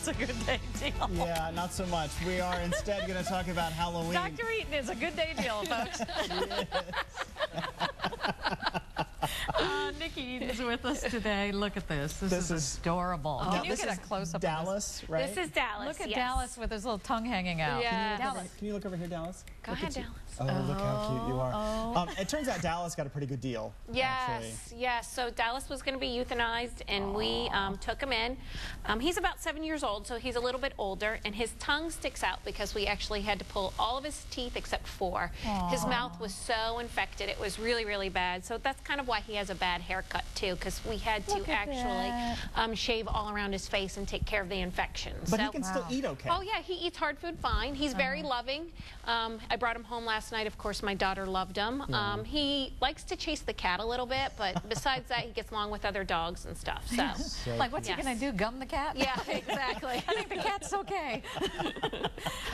it's a good day deal. Yeah, not so much. We are instead going to talk about Halloween. Dr. Eaton is a good day deal, folks. Nikki Eaton is with us today. Look at this. This is adorable. Oh, Can you get a close-up Dallas, of this? right? This is Dallas. Look at yes. Dallas with his little tongue hanging out. Yeah. Can you look over here, Dallas? Go ahead, Dallas. Oh, look how cute you are. It turns out Dallas got a pretty good deal. Yes, yes. So Dallas was going to be euthanized, and we took him in. He's about 7 years old, so he's a little bit older, and his tongue sticks out because we actually had to pull all of his teeth except 4. His mouth was so infected. It was really, really bad. So that's kind of why he has a bad haircut, too, because we had to actually shave all around his face and take care of the infections. But he can still eat okay. Oh, yeah, he eats hard food fine. He's very loving. I brought him home last night. Of course, my daughter loved him. He likes to chase the cat a little bit, but besides that, he gets along with other dogs and stuff. So, like, what's he going to do, gum the cat? Yeah, exactly. I think the cat's okay.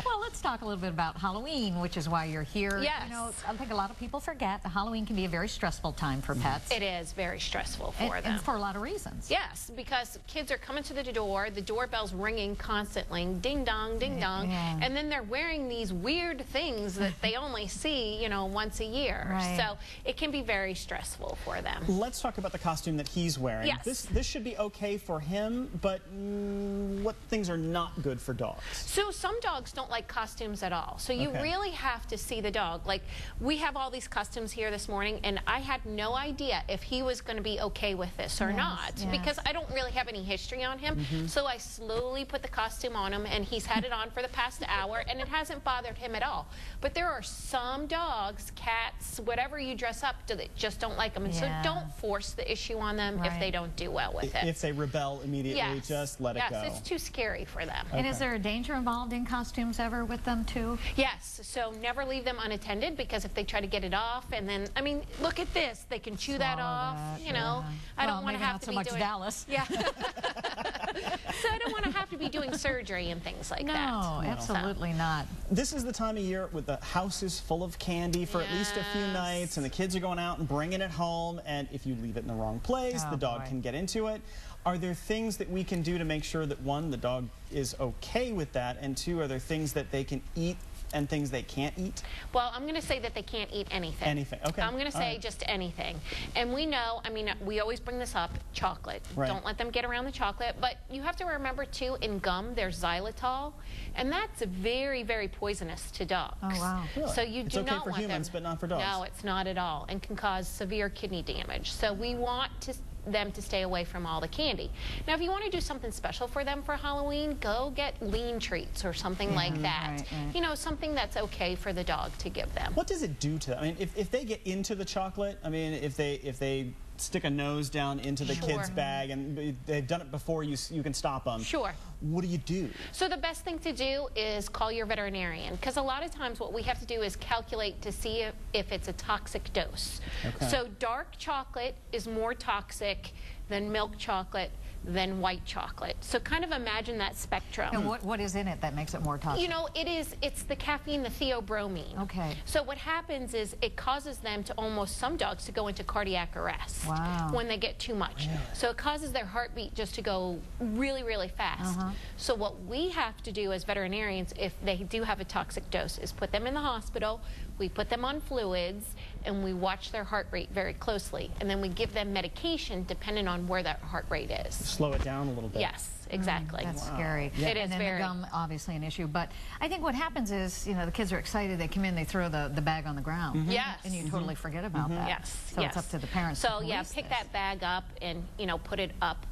Well, let's talk a little bit about Halloween, which is why you're here. Yes. You know, I think a lot of people forget that Halloween can be a very stressful time for pets. It is very stressful for them. And for a lot of reasons. Yes, because kids are coming to the doorbell's ringing constantly, ding dong, and then they're wearing these weird things that they only see, you know, once a year. Right. So it can be very stressful for them. Let's talk about the costume that he's wearing. Yes. This should be okay for him, but what things are not good for dogs? So some dogs don't like costumes at all. So you really have to see the dog. Like, we have all these costumes here this morning, and I had no idea if he was going to be okay with this or not, because I don't really have any history on him. So I slowly put the costume on him, and he's had it on for the past hour, and it hasn't bothered him at all. But there are some dogs, cats, whatever you dress up to, that just don't like them. And so don't force the issue on them if they don't do well with it. If they rebel immediately, just let it go. Yes, it's too scary for them. And is there a danger involved in costumes ever with them, too? Yes, so never leave them unattended, because if they try to get it off, and then, I mean, look at this. They can chew that off, you know. I don't want to have to be doing... Dallas. Yeah. So I don't want to have to be doing surgery and things like that. No, absolutely not. This is the time of year when the house is full of candy for at least a few nights, and the kids are going out and bringing it home, and if you leave it in the wrong place, the dog can get into it. Are there things that we can do to make sure that, one, the dog is okay with that, and two, are there things that they can eat and things they can't eat? Well, I'm going to say that they can't eat anything. Anything, okay. I'm going to say just anything. And we know, I mean, we always bring this up, chocolate. Don't let them get around the chocolate. But you have to remember, too, in gum, there's xylitol. And that's very, very poisonous to dogs. Oh, wow. Really? So you it's do okay not for want humans, them. but not for dogs. No, it's not at all, and can cause severe kidney damage. So we want them to stay away from all the candy. Now, if you want to do something special for them for Halloween, go get lean treats or something like that. You know, something that's okay for the dog to give them. What does it do to them? I mean, if they get into the chocolate, I mean, if they stick a nose down into the kid's bag, and they've done it before, you can stop them. Sure. What do you do? So the best thing to do is call your veterinarian, because a lot of times what we have to do is calculate to see if it's a toxic dose. So dark chocolate is more toxic than milk chocolate than white chocolate. So kind of imagine that spectrum. And what is in it that makes it more toxic? You know, it's the caffeine, the theobromine. Okay. So what happens is it causes them to some dogs to go into cardiac arrest when they get too much. Really? So it causes their heartbeat just to go really, really fast. So what we have to do as veterinarians, if they do have a toxic dose, is put them in the hospital, we put them on fluids, and we watch their heart rate very closely. And then we give them medication depending on where that heart rate is. Slow it down a little bit. Yes, exactly. That's scary. It is and then very. The gum, obviously an issue. But I think what happens is, you know, the kids are excited. They come in, they throw the bag on the ground. Yes. And you totally forget about that. Yes. So it's up to the parents. So yeah, pick that bag up and, you know, put it up.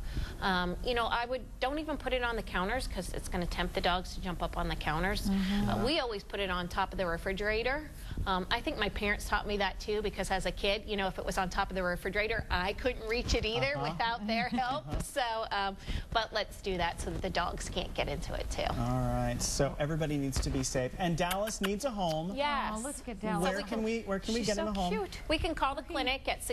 You know, don't even put it on the counters, because it's going to tempt the dogs to jump up on the counters. We always put it on top of the refrigerator. I think my parents taught me that too, because as a kid, you know, if it was on top of the refrigerator, I couldn't reach it either without their help. So, but let's do that so that the dogs can't get into it too. All right, so everybody needs to be safe, and Dallas needs a home. Yes. Oh, let's get Dallas. Where can we get him a home? Cute. We can call the clinic at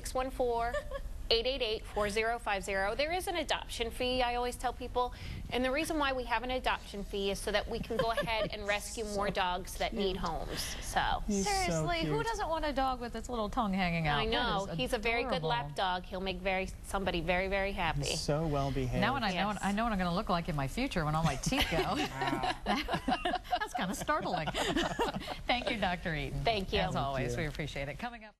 888-4050. There is an adoption fee, I always tell people, and the reason why we have an adoption fee is so that we can go ahead and rescue more dogs that need homes. So seriously, so who doesn't want a dog with its little tongue hanging out? I know. He's a very good lap dog. He'll make somebody very, very happy. He's so well behaved. Now I know what I'm going to look like in my future when all my teeth go. That's kind of startling. Thank you, Dr. Eaton. Thank you. As always, we appreciate it. Coming up.